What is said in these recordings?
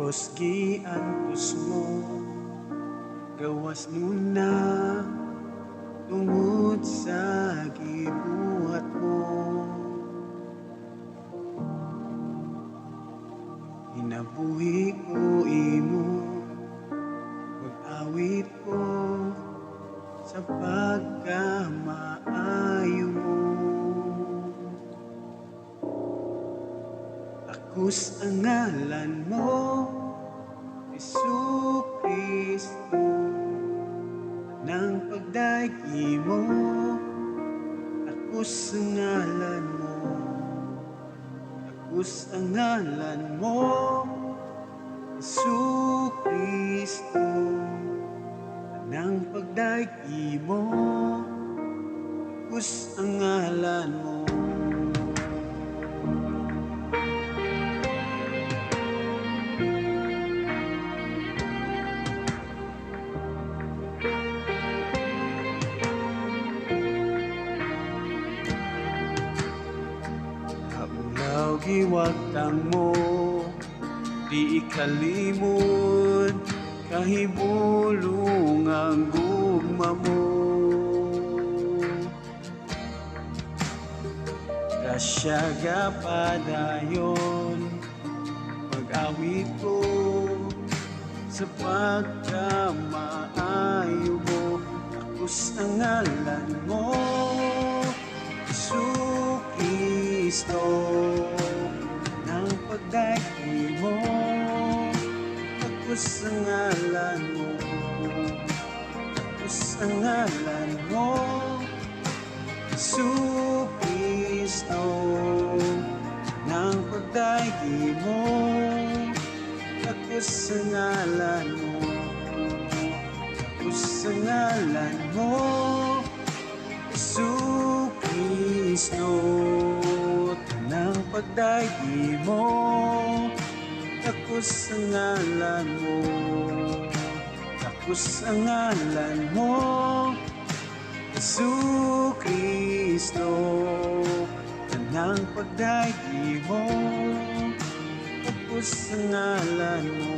Diyos giantos mo, gawas nuna tungod sa gibuhat mo. Hinabuhi ko imo, pag-awit ko sa pagkamaayo mo. Akus ang ngalan mo, Jesucristo, ng pagdaigi mo. Akus ang ngalan mo, akus ang ngalan mo, Jesucristo, ng pagdaigi mo. Akus ang ngalan mo. Giwagtang mo, di ikalimot, kahibulong ang gugma mo. Kasya gapadayon, pag-awit ko sa pagkamaayo mo. Akus ang ngalan mo, Jesucristo, ng pagdaig mo. Akus ang ngalan mo, akus ang ngalan mo, Jesucristo, ng pagdaig mo. Akus ang ngalan mo, akus ang ngalan mo, Jesucristo, ng pagdaigi mo. Akus ang ngalan mo, akus ang ngalan mo, Jesucristo, ng pagdaigi mo. Akus ang ngalan mo.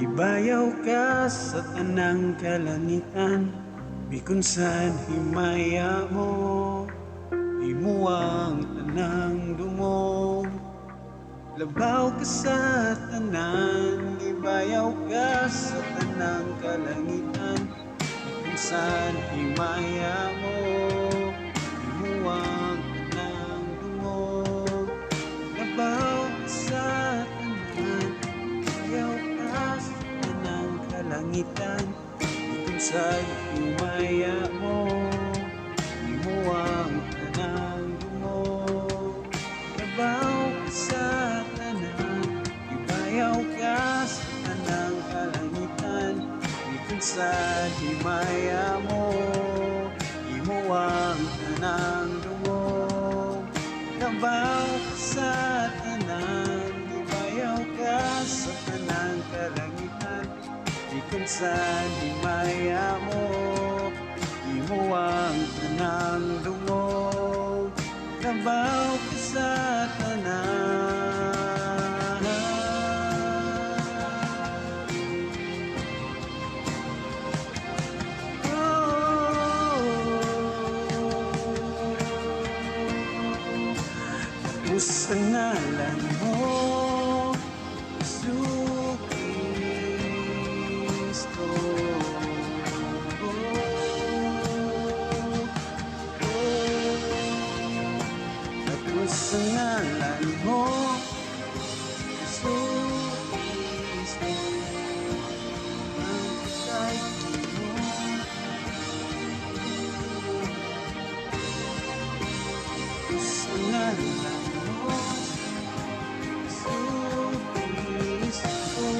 Gibayaw ka sa tanang kalangitan, bikon saan himaya mo, imo ang tanang dumong. Labaw ka sa tanan, gibayaw ka sa tanang kalangitan, bikon saan himaya mo, imo ang tanang dumong. Labaw ka sa tanan, gibayaw kalangitan, kung saan himaya mo, imo ang tanang dumong. Labaw ka sa tanan, ibayaw ka sa tanang kalangitan, kung saan himaya mo, imo ang tanang dumong. Labaw ka sa tanan, ibayaw ka sa tanang kalangitan, kung saan himaya mo, imo ang tanang dumong. Labaw ka sa tanan. Akus ang ngalan mo, sa ngalan mo, Jesucristo, ang pagdaig mo. Sa ngalan mo, Jesucristo,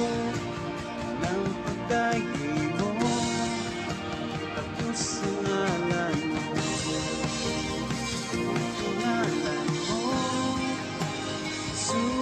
puso